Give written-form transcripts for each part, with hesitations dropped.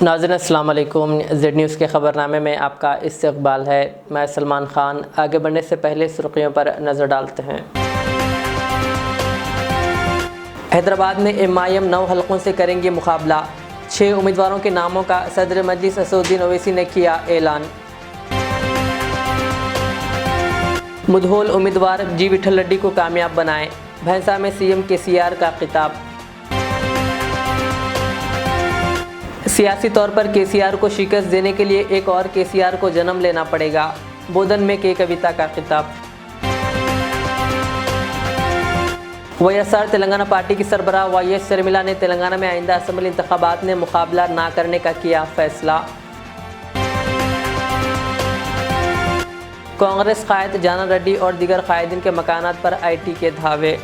नाज़रीन अस्सलाम वालेकुम। ज़ेड न्यूज़ के ख़बरनामे में आपका इस्तक़बाल है। मैं सलमान ख़ान। आगे बढ़ने से पहले सुर्ख़ियों पर नज़र डालते हैं। हैदराबाद में MIM 9 हलकों से करेंगे मुकाबला। 6 उम्मीदवारों के नामों का सदर मजलिस असदुद्दीन ओवैसी ने किया ऐलान। मुधोल उम्मीदवार जी विठल रेड्डी को कामयाब बनाएं। भैंसा में CM KCR का खिताब। सियासी तौर पर KCR को शिकस्त देने के लिए एक और KCR को जन्म लेना पड़ेगा। बोधन में के कविता का खिताब। YSR तेलंगाना पार्टी की सरबराह YS शर्मिला ने तेलंगाना में आइंदा असम्बली इंतखाबात में मुकाबला ना करने का किया फैसला। कांग्रेस कायद जाना रेड्डी और दीगर कायदीन के मकानात पर IT के धावे।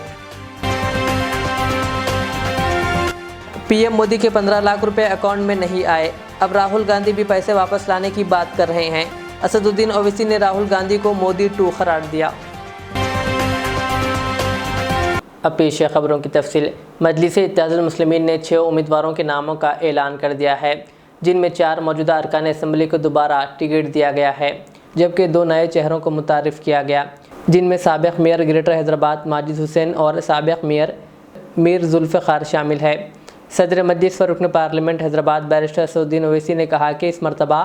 PM मोदी के 15 लाख रुपए अकाउंट में नहीं आए। अब राहुल गांधी भी पैसे वापस लाने की बात कर रहे हैं। असदुद्दीन ओवैसी ने राहुल गांधी को मोदी 2 करार दिया। अब पेश है खबरों की तफसील। मजलिस इत्तेहादुल मुस्लिमीन ने 6 उम्मीदवारों के नामों का ऐलान कर दिया है, जिनमें 4 मौजूदा अरकान असम्बली को दोबारा टिकट दिया गया है, जबकि 2 नए चेहरों को मुतारिफ़ किया गया, जिनमें साबिक़ मेयर ग्रेटर हैदराबाद माजिद हुसैन और साबिक़ मेयर मीर जुल्फ़िकार शामिल है। सदर मजलिस व रुकन पार्लियामेंट हैदराबाद बैरिस्टर असदुद्दीन ओवैसी ने कहा कि इस मरतबा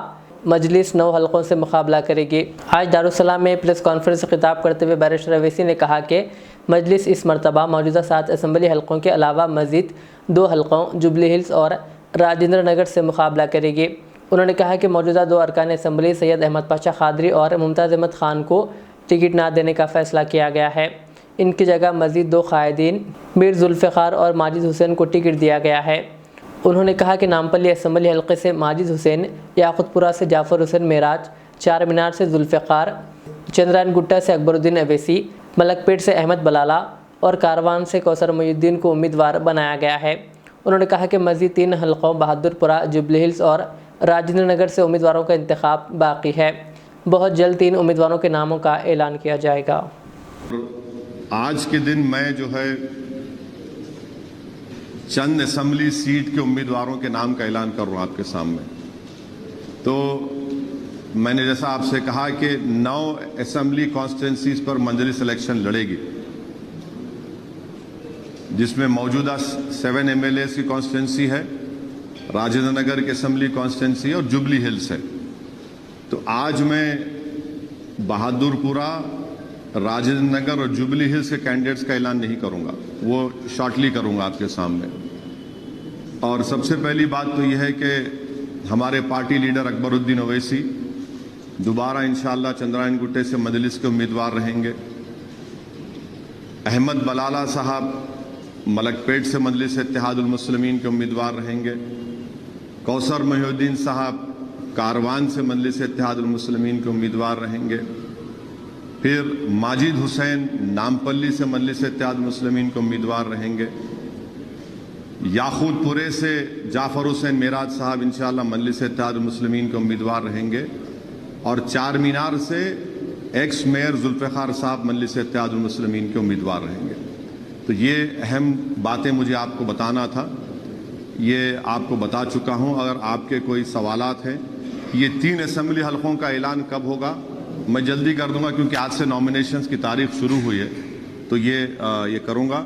मजलिस 9 हलकों से मुकाबला करेगी। आज दारुस्सलाम में प्रेस कॉन्फ्रेंस से खिताब करते हुए बैरिस्टर ओवैसी ने कहा कि मजलिस इस मरतबा मौजूदा 7 असम्बली हलकों के अलावा मज़ीद 2 हलकों जुबली हिल्स और राजेंद्र नगर से मुकाबला करेगी। उन्होंने कहा कि मौजूदा 2 अरकान असम्बली सैयद अहमद पाशा खादरी और मुमताज़ अहमद ख़ान को टिकट ना देने का फ़ैसला किया गया है। इनकी जगह मज़ीद 2 कायदीन मीर जुल्फ़िकार और माजिद हुसैन को टिकट दिया गया है। उन्होंने कहा कि नामपल्ली असम्बली हल्के से माजिद हुसैन, याक़ूतपुरा से जाफ़र हुसैन मेराज, चार मीनार से जुल्फ़िकार, चंद्रायन गुट्टा से अकबरुद्दीन अवैसी, मलकपेट से अहमद बलाला और कारवान से कौसर मुहिउद्दीन को उम्मीदवार बनाया गया है। उन्होंने कहा कि मज़ीद 3 हलकों बहादुरपुरा, जुबली हिल्स और राजेंद्र नगर से उम्मीदवारों का इंतखाब बाकी है। बहुत जल्द 3 उम्मीदवारों के नामों का ऐलान किया जाएगा। आज के दिन मैं जो है चंद असम्बली सीट के उम्मीदवारों के नाम का ऐलान कर रहा हूं आपके सामने। तो मैंने जैसा आपसे कहा कि 9 असम्बली कॉन्स्टिट्यूंसीज पर मजलिस इलेक्शन लड़ेगी, जिसमें मौजूदा 7 MLAs की कॉन्स्टिट्यूंसी है, राजेंद्र नगर की असम्बली कॉन्स्टिट्यूंसी और जुबली हिल्स है। तो आज मैं बहादुरपुरा, राजेंद्र नगर और जुबली हिल्स के कैंडिडेट्स का ऐलान नहीं करूंगा, वो शॉर्टली करूंगा आपके सामने। और सबसे पहली बात तो यह है कि हमारे पार्टी लीडर अकबरुद्दीन ओवैसी दोबारा इंशाअल्लाह चंद्रायन गुट्टे से मजलिस के उम्मीदवार रहेंगे। अहमद बलाला साहब मलकपेट से मजलिस इत्तेहादुल मुस्लिमीन के उम्मीदवार रहेंगे। कौसर मुहिउद्दीन साहब कारवान से मजलिस इत्तेहादुल मुस्लिमीन के उम्मीदवार रहेंगे। फिर माजिद हुसैन नामपल्ली से मजलिस इत्तेहादुल मुस्लिमीन के उम्मीदवार रहेंगे। याक़ूतपुरे से जाफ़र हुसैन मेराज साहब इंशाअल्लाह मजलिस इत्तेहादुल मुस्लिमीन के उम्मीदवार रहेंगे। और चार मीनार से एक्स मेयर जुल्फ़िकार साहब मजलिस इत्तेहादुल मुस्लिमीन के उम्मीदवार रहेंगे। तो ये अहम बातें मुझे आपको बताना था, ये आपको बता चुका हूँ। अगर आपके कोई सवालात हैं, ये 3 असम्बली हलकों का ऐलान कब होगा मैं जल्दी कर दूंगा, क्योंकि आज से नॉमिनेशंस की तारीख शुरू हुई है, तो ये करूंगा।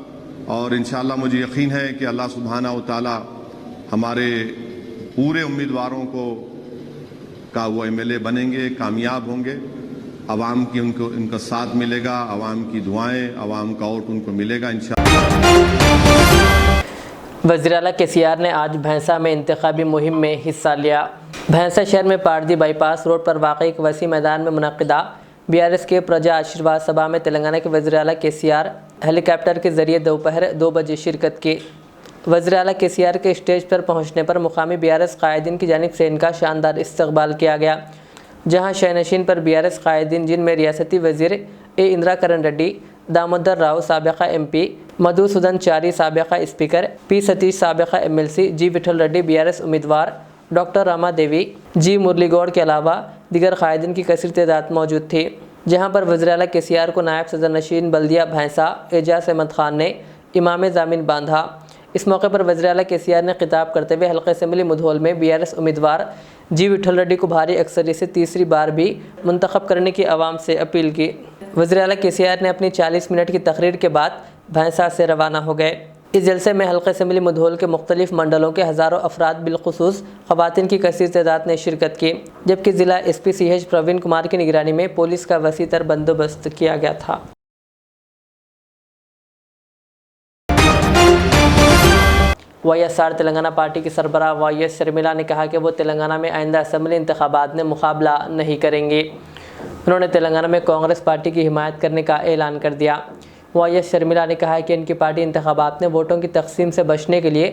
और इंशाअल्लाह मुझे यकीन है कि अल्लाह सुब्हाना व तआला हमारे पूरे उम्मीदवारों को का वो MLA बनेंगे, कामयाब होंगे। अवाम की उनका साथ मिलेगा, अवाम की दुआएं, अवाम का वोट उनको मिलेगा इंशाअल्लाह। वज़ीर आला KCR ने आज भैंसा में इंतखाबी मुहिम में हिस्सा लिया। भैंसा शहर में पारदी बाईपास रोड पर वाक़ एक वसी मैदान में मुनक़िदा BRS के प्रजा आशीर्वाद सभा में तेलंगाना के वज़ीर आला KCR हेलीकॉप्टर के ज़रिए दोपहर 2 बजे शिरकत की। वज़ीर आला KCR के स्टेज पर पहुँचने पर मुकामी BRS कायदीन की जानिब से इनका शानदार इस्तक़बाल किया गया, जहाँ शहनशीन पर BRS कायदीन, जिनमें रियासती वज़ीर इंदिरा करण रेड्डी, दामोदर राव साबिक़ा MP, मधुसूदन चारी साबिक़ा स्पीकर, P सतीश साबिक़ा MLC, जी विठल रेड्डी BRS उम्मीदवार, डॉक्टर रामा देवी, जी मुरली गौड़ के अलावा दीगर कायदीन की कसीर तादाद मौजूद थी। जहाँ पर वज़ीर आला KCR को नायब सदर नशीन बल्दिया भैंसा एजाज अहमद ख़ान ने इमाम ज़ामिन बांधा। इस मौके पर वज़ीर आला केसीआर ने खिताब करते हुए हल्का असेंबली मुधोल में बीआरएस उम्मीदवार जी विठल रेड्डी को भारी अक्सरियत से तीसरी बार भी मुंतखब करने की आवाम से अपील की। वज़ीर आला केसीआर ने अपनी 40 मिनट की तकरीर के बाद भैंसा से रवाना हो गए। इस जलसे में हल्का असेंबली मुधोल के मुख्तलिफ मंडलों के हज़ारों अफराद बिलखुसूस ख़वातीन की कसीर तादाद ने शिरकत की, जबकि ज़िला SP CH प्रवीण कुमार की निगरानी में पुलिस का वसीतर बंदोबस्त किया गया था। YSR तेलंगाना पार्टी की सरबराह YS शर्मिला ने कहा कि वो तेलंगाना में आइंदा असेंबली इंतखाबात में मुकाबला नहीं करेंगी। उन्होंने तेलंगाना में कांग्रेस पार्टी की हिमायत करने का ऐलान कर दिया। YS शर्मिला ने कहा कि इनकी पार्टी इंतखाबात में वोटों की तकसीम से बचने के लिए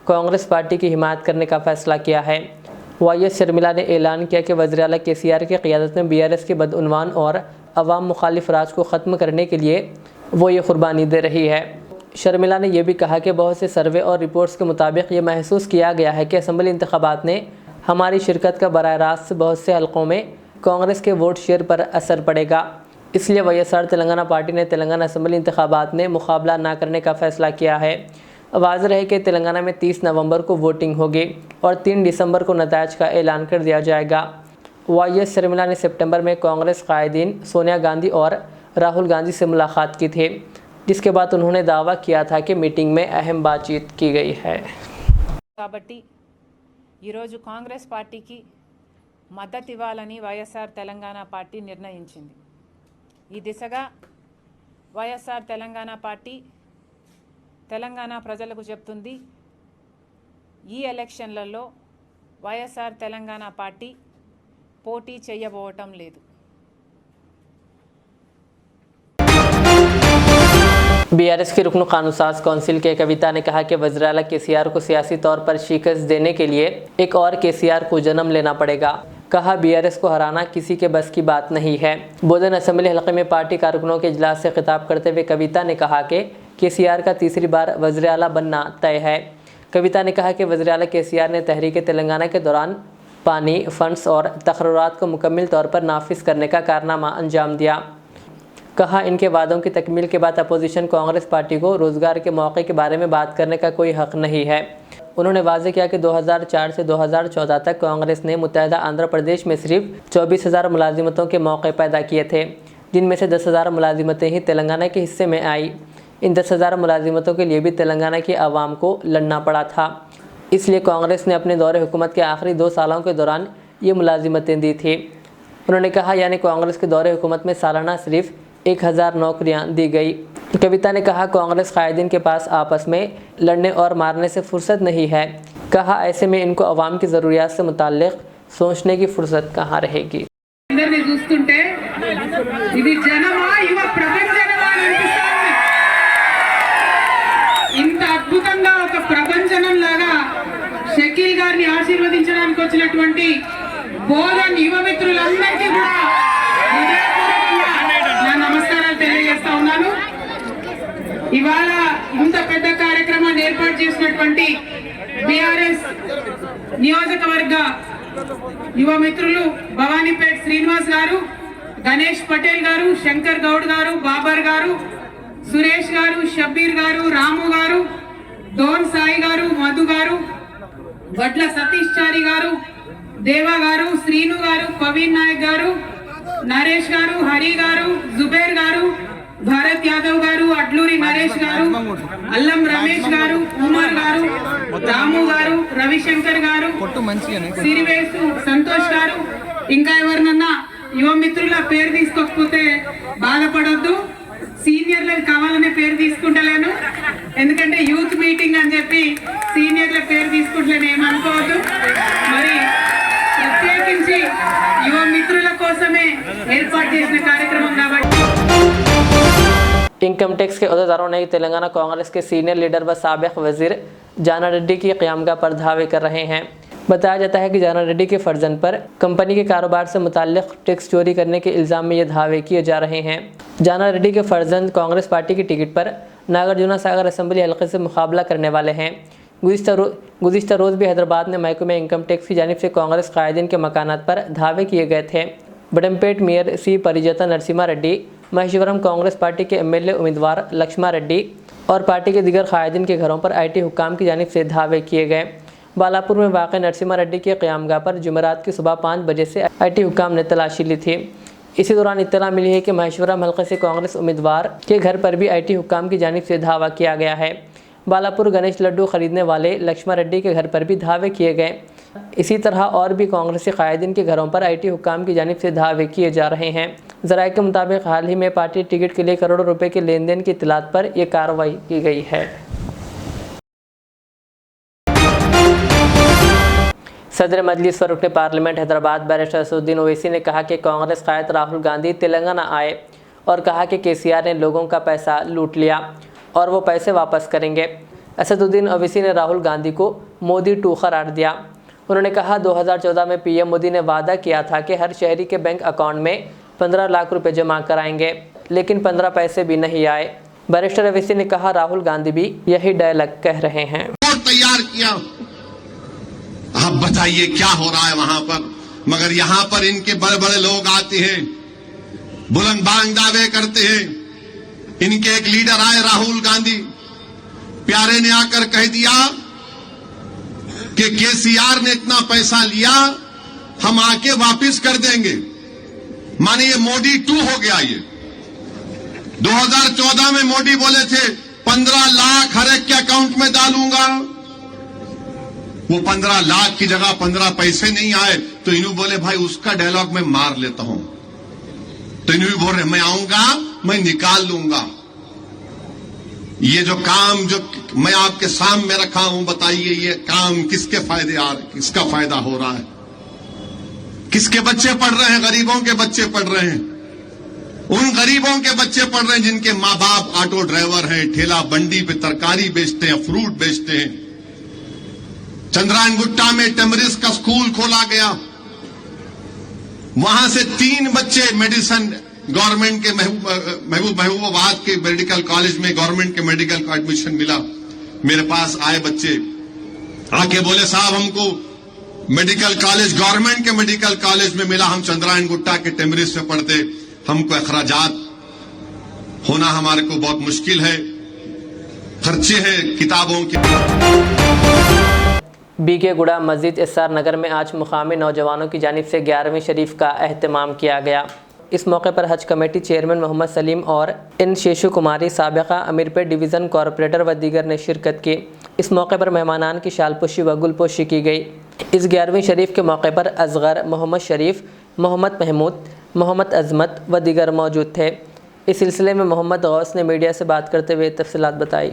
कांग्रेस पार्टी की हिमायत करने का फैसला किया है। YS शर्मिला ने ऐलान किया कि वज़ीर आला KCR की क़ियादत में BRS के बदउनवान और अवाम मुखालिफ राज को ख़त्म करने के लिए वो ये कुर्बानी दे रही है। शर्मिला ने यह भी कहा कि बहुत से सर्वे और रिपोर्ट्स के मुताबिक ये महसूस किया गया है कि असेंबली इंतखाबात ने हमारी शिरकत का बराह रास्त बहुत से हलकों में कांग्रेस के वोट शेयर पर असर पड़ेगा। इसलिए YSR तेलंगाना पार्टी ने तेलंगाना असेंबली इंतखाबात में मुकाबला न करने का फ़ैसला किया है। वाज़ेह है कि तेलंगाना में 30 नवंबर को वोटिंग होगी और 3 दिसंबर को नताइज का ऐलान कर दिया जाएगा। YS शर्मिला ने सितंबर में कांग्रेस कायदीन सोनिया गांधी और राहुल गांधी से मुलाकात की थी, जिसके बाद उन्होंने दावा किया था कि मीटिंग में अहम बातचीत की गई है। కాబట్టి ఈరోజు కాంగ్రెస్ పార్టీకి మద్దతు ఇవ్వాలని వైఎస్ఆర్ తెలంగాణ పార్టీ నిర్ణయించింది। ఈ దిశగా వైఎస్ఆర్ తెలంగాణ పార్టీ తెలంగాణ ప్రజలకు చెప్తుంది, ఈ ఎలక్షన్లలో వైఎస్ఆర్ తెలంగాణ పార్టీ పోటీ చేయబోవటం లేదు। BRS की रुकन कानूनसाज कौंसिल के कविता ने कहा कि वज़ीर आला KCR को सियासी तौर पर शिकस्त देने के लिए एक और KCR को जन्म लेना पड़ेगा। कहा BRS को हराना किसी के बस की बात नहीं है। बोधन असेंबली हलके में पार्टी कारकुनों के इजलास से खिताब करते हुए कविता ने कहा कि KCR का तीसरी बार वज़ीर आला बनना तय है। कविता ने कहा कि वज़ीर आला KCR ने तहरीक तेलंगाना के दौरान पानी, फंड्स और तकर्रुरात को मुकम्मल तौर पर नाफिज करने का कारनामा अंजाम दिया। कहा इनके वादों की तकमील के बाद अपोजिशन कांग्रेस पार्टी को रोज़गार के मौके के बारे में बात करने का कोई हक़ नहीं है। उन्होंने वाज़ेह किया कि 2004 से 2014 तक कांग्रेस ने मुत्तहिदा आंध्र प्रदेश में सिर्फ 24,000 मुलाजिमतों के मौके पैदा किए थे, जिनमें से 10,000 मुलाजिमतें ही तेलंगाना के हिस्से में आई। इन 10,000 मुलाजिमतों के लिए भी तेलंगाना की आवाम को लड़ना पड़ा था। इसलिए कांग्रेस ने अपने दौरे हुकूमत के आखिरी 2 सालों के दौरान ये मुलाजिमतें दी थी। उन्होंने कहा यानी कांग्रेस के दौरे हुकूमत में सालाना सिर्फ 1000 नौकरियां दी गई। कविता ने कहा कांग्रेस कायदीन के पास आपस में लड़ने और मारने से फुर्सत नहीं है। कहा ऐसे में इनको अवाम की ज़रूरियात से मुताल्लिक़ सोचने की फुर्सत कहाँ रहेगी। ఇంత అద్భుతంగా ఒక ప్రపంచనం లాగా షకీల్ గారిని ఆశీర్వదించడానికి వచ్చినటువంటి బోధన్ యువ మిత్రులందరికీ కూడా నా నమస్కారాలు తెలియజేస్తా ఉన్నాను। ఇవాళ ఇంత పెద్ద కార్యక్రమాన్ని ఏర్పాటు చేసినటువంటి బీఆర్ఎస్ నియోజకవర్గ యువ మిత్రులు భవానీపేట్ శ్రీనివాస్ గారు, గణేష్ పటేల్ గారు, శంకర్ గౌడ్ గారు, బాబర్ గారు, సురేష్ గారు, షబ్బీర్ గారు, రాము గారు, డోన్ సాయి గారు, మధు గారు, వడ్ల సతీష్ చారి గారు, దేవా గారు, శ్రీను గారు, పవీన్ నాయక్ గారు, నరేష్ గారు, హరి గారు, జుబేర్ గారు, భారత్ యాదవ్ గారు, అడ్లూరి నరేష్ గారు, అల్లం రమేష్ గారు, ఉమర్ గారు, రాము గారు, రవిశంకర్ గారు, సిరివేసు సంతోష్ గారు, ఇంకా ఎవరినన్నా యువ మిత్రుల పేరు తీసుకోకపోతే బాధపడొద్దు। సీనియర్లు కావాలనే పేరు తీసుకుంటలేను, ఎందుకంటే యూత్ మీటింగ్ అని చెప్పి సీనియర్ల పేరు తీసుకుంటలేను, ఏమనుకోవద్దు। మరి ప్రత్యేకించి యువ మిత్రుల కోసమే ఏర్పాటు చేసిన కార్యక్రమం కాబట్టి इनकम टैक्स के अहदेदारों ने तेलंगाना कांग्रेस के सीनियर लीडर व साबिक वजीर जाना रेड्डी की क़यामगाह पर धावे कर रहे हैं। बताया जाता है कि जाना रेड्डी के फर्जंद पर कंपनी के कारोबार से मुताल्लिक टैक्स चोरी करने के इल्ज़ाम में ये धावे किए जा रहे हैं। जाना रेड्डी के फर्जंद कांग्रेस पार्टी की टिकट पर नागार्जुना सागर असेंबली हल्के से मुकाबला करने वाले हैं। गुज़िश्ता रोज़ भी हैदराबाद में महकमे इनकम टैक्स की जानिब से कांग्रेस कायदीन के मकानात पर धावे किए गए थे। बडमपेट मेयर सी परिजता नरसिम्हा रेड्डी, महेश्वरम कांग्रेस पार्टी के MLA उम्मीदवार लक्ष्मा रेड्डी, और पार्टी के दीगर कायदीन के घरों पर IT हुक्काम की जानिब से धावे किए गए। बालापुर में वाक़ नरसिम्हा रेड्डी के क़यामगाह पर जुमेरात की सुबह 5 बजे से IT हुक्काम ने तलाशी ली थी। इसी दौरान इत्तला मिली है कि महेश्वरम हल्के से कांग्रेस उम्मीदवार के घर पर भी IT हुक्काम की जानिब से धावा किया गया है। बालापुर गणेश लड्डू खरीदने वाले लक्ष्मण रेड्डी के घर पर भी धावे किए गए। इसी तरह और भी कांग्रेसी कायदीन के घरों पर IT हुक्काम की जानिब से धावे किए जा रहे हैं। ज़राए के मुताबिक हाल ही में पार्टी टिकट के लिए करोड़ों रुपए के लेन देन की इत्तलात पर यह कार्रवाई की गई है। सदर मजलिस व रुकन पार्लियामेंट हैदराबाद बैरिस्टर असदुद्दीन ओवैसी ने कहा कि कांग्रेस कायद राहुल गांधी तेलंगाना आए और कहा कि KCR ने लोगों का पैसा लूट लिया और वो पैसे वापस करेंगे। असदुद्दीन ओवैसी ने राहुल गांधी को मोदी 2 करार दिया। उन्होंने कहा 2014 में PM मोदी ने वादा किया था कि हर शहरी के बैंक अकाउंट में 15 लाख रुपए जमा कराएंगे, लेकिन 15 पैसे भी नहीं आए। बैरिस्टर ओवैसी ने कहा राहुल गांधी भी यही डायलॉग कह रहे हैं। तैयार किया, आप बताइए क्या हो रहा है वहां पर। मगर यहां पर इनके बड़े बड़े लोग आते हैं, बुलंद बांग दावे करते हैं। इनके एक लीडर आए राहुल गांधी, प्यारे ने आकर कह दिया कि KCR ने इतना पैसा लिया, हम आके वापिस कर देंगे। माने ये मोदी 2 हो गया। ये 2014 में मोदी बोले थे 15 लाख हर एक के अकाउंट में डालूंगा। वो 15 लाख की जगह 15 पैसे नहीं आए तो इन्हों बोले भाई उसका डायलॉग मैं मार लेता हूं। तो इन्हों बोल रहे मैं आऊंगा, मैं निकाल लूंगा। ये जो काम जो मैं आपके सामने रखा हूं, बताइए ये काम किसके फायदे आ रहे, किसका फायदा हो रहा है, किसके बच्चे पढ़ रहे हैं? गरीबों के बच्चे पढ़ रहे हैं। उन गरीबों के बच्चे पढ़ रहे हैं जिनके माँ बाप ऑटो ड्राइवर हैं, ठेला बंडी पे तरकारी बेचते हैं, फ्रूट बेचते हैं। चंद्रायन गुट्टा में टेमरिस का स्कूल खोला गया, वहां से 3 बच्चे मेडिसिन गवर्नमेंट के महबूबाबाद के मेडिकल कॉलेज में गवर्नमेंट के मेडिकल का एडमिशन मिला। मेरे पास आए बच्चे, आके बोले साहब हमको मेडिकल कॉलेज गवर्नमेंट के मेडिकल कॉलेज में मिला, हम चंद्रायन गुट्टा के टेमरिस में पढ़ते, हमको अखराजात होना हमारे को बहुत मुश्किल है, खर्चे हैं किताबों के। BK गुड़ा मस्जिद SR नगर में आज मुकामी नौजवानों की जानिब से 11वीं शरीफ का एहतमाम किया गया। इस मौके पर हज कमेटी चेयरमैन मोहम्मद सलीम और N शेषु कुमारी साबिका अमीरपेट डिवीज़न कॉरपोरेटर व दीगर ने शिरकत की। इस मौके पर मेहमानान की शालपोशी व गुलपोशी की गई। इस 11वीं शरीफ के मौके पर असगर, मोहम्मद शरीफ, मोहम्मद महमूद, मोहम्मद अजमत व दीगर मौजूद थे। इस सिलसिले में मोहम्मद गौस ने मीडिया से बात करते हुए तफसीलात बताई।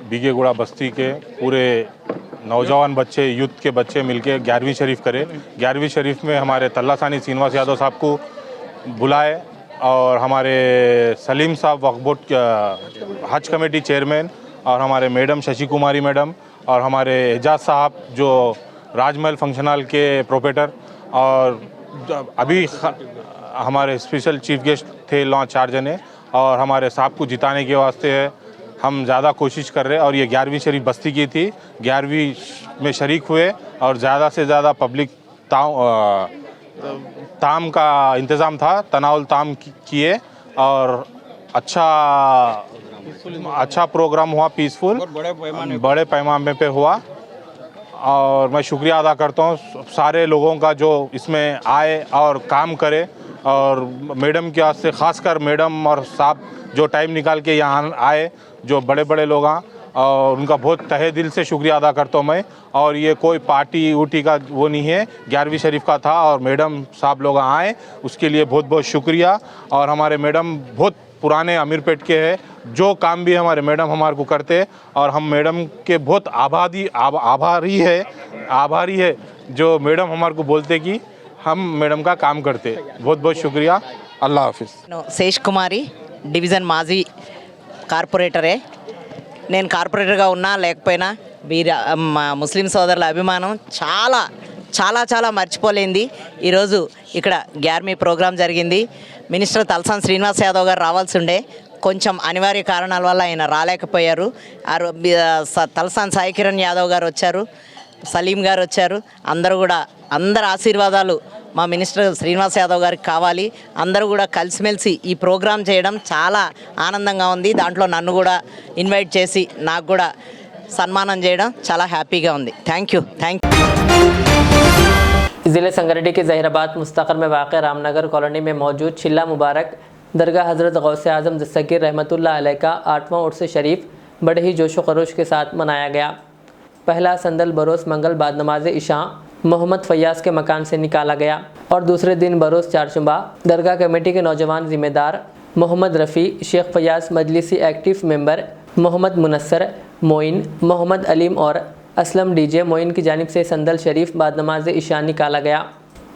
BK गुड़ा बस्ती के पूरे नौजवान बच्चे, यूथ के बच्चे मिलके 11वीं शरीफ करे। 11वीं शरीफ में हमारे तल्लासानी श्रीनिवास यादव साहब को बुलाए और हमारे सलीम साहब वक्फ बोर्ड हज कमेटी चेयरमैन और हमारे मैडम शशि कुमारी मैडम और हमारे एजाज साहब जो राजमहल फंक्शन हॉल के प्रोपरेटर और अभी हमारे स्पेशल चीफ गेस्ट थे 4 जने और हमारे साहब को जिताने के वास्ते है हम ज़्यादा कोशिश कर रहे हैं। और ये 11वीं शरीफ बस्ती की थी, 11वीं में शरीक हुए और ज़्यादा से ज़्यादा पब्लिक ताम का इंतज़ाम था, तनाउल ताम किए और अच्छा प्रोग्राम हुआ, पीसफुल बड़े पैमाने पे हुआ। और मैं शुक्रिया अदा करता हूँ सारे लोगों का जो इसमें आए और काम करे और मैडम के वास्ते ख़ासकर मैडम और साहब जो टाइम निकाल के यहाँ आए, जो बड़े बड़े लोग हैं और उनका बहुत तहे दिल से शुक्रिया अदा करता हूँ मैं। और ये कोई पार्टी ऊटी का वो नहीं है, 11वीं शरीफ का था और मैडम साहब लोग आए उसके लिए बहुत बहुत शुक्रिया। और हमारे मैडम बहुत पुराने अमीरपेट के हैं, जो काम भी हमारे मैडम हमारे को करते और हम मैडम के बहुत आभारी है जो मैडम हमारे को बोलते कि हम मैडम का काम करते। बहुत बहुत शुक्रिया, अल्लाह हाफिज़। శేష్ కుమారి డివిజన్ మాజీ కార్పొరేటరే. నేను కార్పొరేటర్గా ఉన్నా లేకపోయినా మా ముస్లిం సోదరుల అభిమానం చాలా చాలా చాలా మర్చిపోలేంది. ఈరోజు ఇక్కడ 11वीं ప్రోగ్రాం జరిగింది. మినిస్టర్ తలసాని శ్రీనివాస్ యాదవ్ గారు రావాల్సి ఉండే, కొంచెం అనివార్య కారణాల వల్ల ఆయన రాలేకపోయారు. తలసాని సాయి కిరణ్ యాదవ్ గారు వచ్చారు, సలీం గారు వచ్చారు. అందరూ కూడా అందరి ఆశీర్వాదాలు మా మినిస్టర్ శ్రీనివాస్ యాదవ్ గారికి కావాలి. అందరూ కూడా కలిసిమెలిసి ఈ ప్రోగ్రాం చేయడం చాలా ఆనందంగా ఉంది. దాంట్లో నన్ను కూడా ఇన్వైట్ చేసి నాకు కూడా సన్మానం చేయడం చాలా హ్యాపీగా ఉంది. Thank you. ज़िले संगारेड्डी के जहीराबाद मुस्तकर में वाक़ रामनगर कॉलोनी में मौजूद चिल्ला मुबारक दरगाह हज़रत गौसे आज़म दस्तगीर रहमतुल्लाह अलैह का 8वां उर्स शरीफ बड़े ही जोशो खरोश के साथ मनाया गया। पहला संदल बरोस मंगल बाद नमाज इशा मोहम्मद फैयाज़ के मकान से निकाला गया और दूसरे दिन बरोस चारचुंबा दरगाह कमेटी के नौजवान ज़िम्मेदार मोहम्मद रफ़ी, शेख फैयाज़ मजलिसी एक्टिव मेंबर मोहम्मद मुनस्सर, मोइन, मोहम्मद अलीम और असलम डीजे मोइन की जानिब से संदल शरीफ बाद नमाज इशा निकाला गया।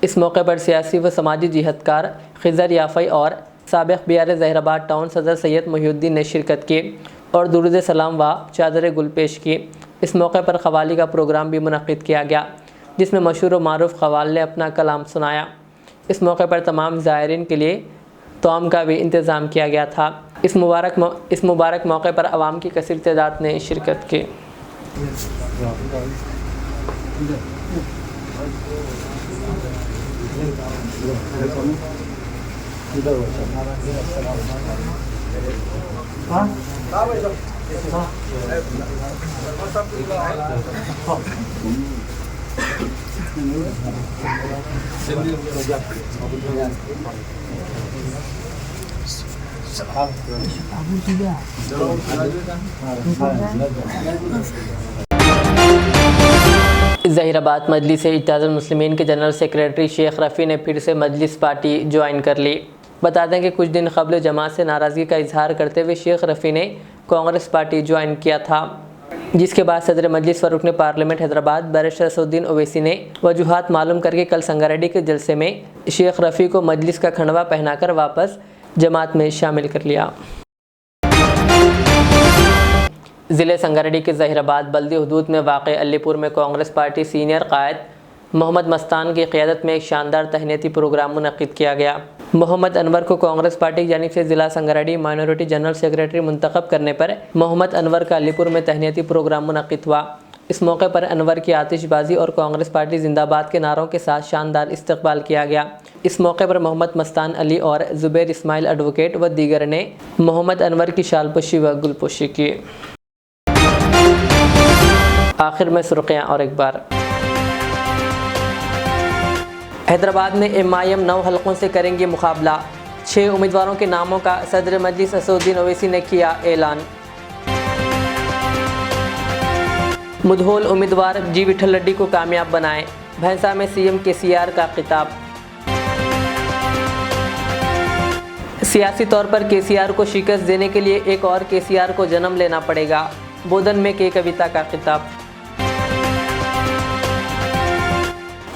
इस मौके पर सियासी व समाजी जिहदकार खिज़र याफ़ई और साबिक़ BRS ज़हीराबाद टाउन सदर सैयद मोहिउद्दीन ने शिरकत की और दुरूद सलाम व चादर गुल पेश की। इस मौके पर क़वाली का प्रोग्राम भी मुनक़्क़िद किया गया जिसमें मशहूर व मारूफ़ क़वाल ने अपना कलाम सुनाया। इस मौके पर तमाम ज़ायरीन के लिए तौम का भी इंतज़ाम किया गया था। इस मुबारक मौके पर आवाम की कसीर तादाद ने शिरकत की। ज़हीराबाद मजलिस इत्तेहादुल मुस्लिमीन के जनरल सेक्रेटरी शेख रफ़ी ने फिर से मजलिस पार्टी ज्वाइन कर ली। बता दें कि कुछ दिन कबल जमात से नाराज़गी का इजहार करते हुए शेख रफ़ी ने कांग्रेस पार्टी ज्वाइन किया था, जिसके बाद सदर मजलिस व रुकन पार्लियामेंट हैदराबाद बैरिस्टर असदुद्दीन ओवैसी ने वजूहात मालूम करके कल संगारेड्डी के जलसे में शेख रफ़ी को मजलिस का खंडवा पहनाकर वापस जमात में शामिल कर लिया। ज़िले संगारेड्डी के ज़हीराबाद बल्दी हुदूद में वाक़ अलीपुर में कांग्रेस पार्टी सीनियर कायद मोहम्मद मस्तान की क़ियादत में एक शानदार तहनीती प्रोग्राम मुनक़्क़िद किया गया। मोहम्मद अनवर को कांग्रेस पार्टी की जानिब से ज़िला संगारेड्डी माइनॉरिटी जनरल सेक्रेटरी मुंतखब करने पर मोहम्मद अनवर का अलीपुर में तहनीती प्रोग्राम मुनक़्क़िद हुआ। इस मौके पर अनवर की आतिशबाजी और कांग्रेस पार्टी जिंदाबाद के नारों के साथ शानदार इस्तकबाल किया गया। इस मौके पर मोहम्मद मस्तान अली और ज़ुबैर इस्माइल एडवोकेट व दीगर ने मोहम्मद अनवर की शालपोशी व गुलपोशी की। आखिर में सुर्खियाँ और एक बार। हैदराबाद में MIM 9 हलकों से करेंगे मुकाबला। 6 उम्मीदवारों के नामों का सदर मजलिस असदुद्दीन ओवैसी ने किया ऐलान। मुधोल उम्मीदवार जी विठल रेड्डी को कामयाब बनाएं। भैंसा में CM KCR का खिताब। सियासी तौर पर KCR को शिकस्त देने के लिए एक और KCR को जन्म लेना पड़ेगा। बोधन में के कविता का खिताब।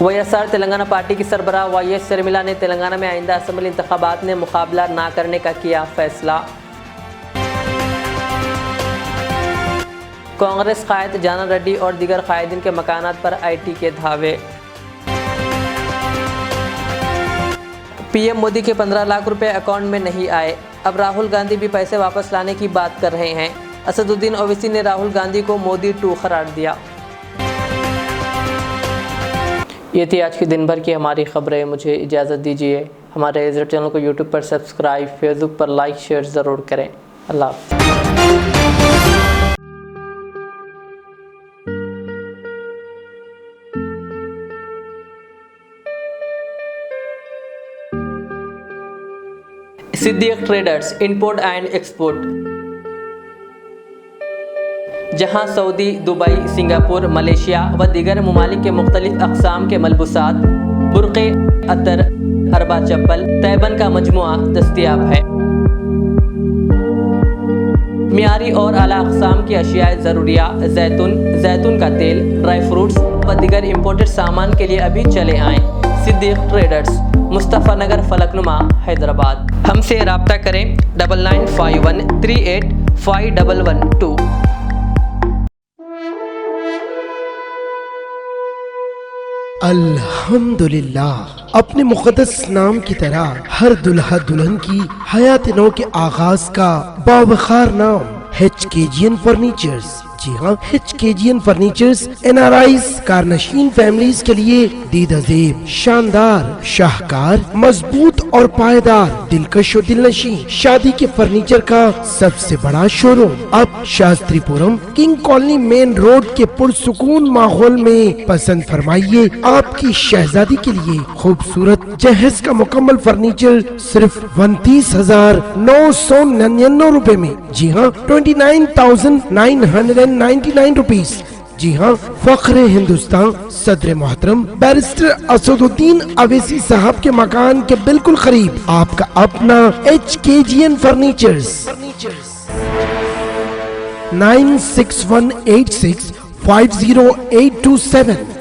YSR तेलंगाना पार्टी की सरबराह YS शर्मिला ने तेलंगाना में आइंदा असम्बली इंतखाबात में मुकाबला ना करने का किया फैसला। कांग्रेस कायद जाना रेड्डी और दीगर कायदीन के मकानात पर IT के धावे। PM मोदी के 15 लाख रुपए अकाउंट में नहीं आए। अब राहुल गांधी भी पैसे वापस लाने की बात कर रहे हैं। असदुद्दीन ओवैसी ने राहुल गांधी को मोदी 2 करार दिया। ये थी आज की दिन भर की हमारी खबरें। मुझे इजाज़त दीजिए। हमारे इज़ चैनल को यूट्यूब पर सब्सक्राइब, फेसबुक पर लाइक शेयर ज़रूर करें। अल्लाह हाफ़िज़। Siddique traders import and export, जहां सऊदी, दुबई, सिंगापुर, मलेशिया व दीगर ममालिक के मुख्तलिफ अक़साम के मलबूसात, बुर्क़े, अतर, अरबा चप्पल, तैबन का मजमुआ दस्तयाब है। मियारी और आला अक़साम की अशियाए ज़रूरिया, जैतून का तेल, ड्राई फ्रूट्स व दीगर इम्पोर्टेड सामान के लिए अभी चले आएँ। सिद्दीक ट्रेडर्स, मुस्तफ़ा नगर, फलकनुमा, हैदराबाद। हमसे रब्ता करें 9951 38 5112। अल्हम्दुलिल्लाह। अपने मुक़द्दस नाम की तरह हर दुल्हा दुल्हन की हयात नौ के आगाज का बावखार नाम HKGN फर्नीचर्स, जी हाँ, HKGN फर्नीचर्स NRIs कारनशीन फैमिलीज के लिए दीदाजेब, शानदार, शाहकार, मजबूत और पायदार, दिलकश और दिलनशी शादी के फर्नीचर का सबसे बड़ा शोरूम अब Shastripuram king colony main road के पुरसुकून माहौल में। पसंद फरमाइए आपकी शहजादी के लिए खूबसूरत जहेज का मुकम्मल फर्नीचर सिर्फ 29,999 रुपए में। जी हाँ, 29,999 रुपीज। जी हाँ, फख्र हिंदुस्तान सदर मोहतरम बैरिस्टर असदुद्दीन अवैसी साहब के मकान के बिल्कुल करीब आपका अपना HKGN फर्नीचर्स। 9618650827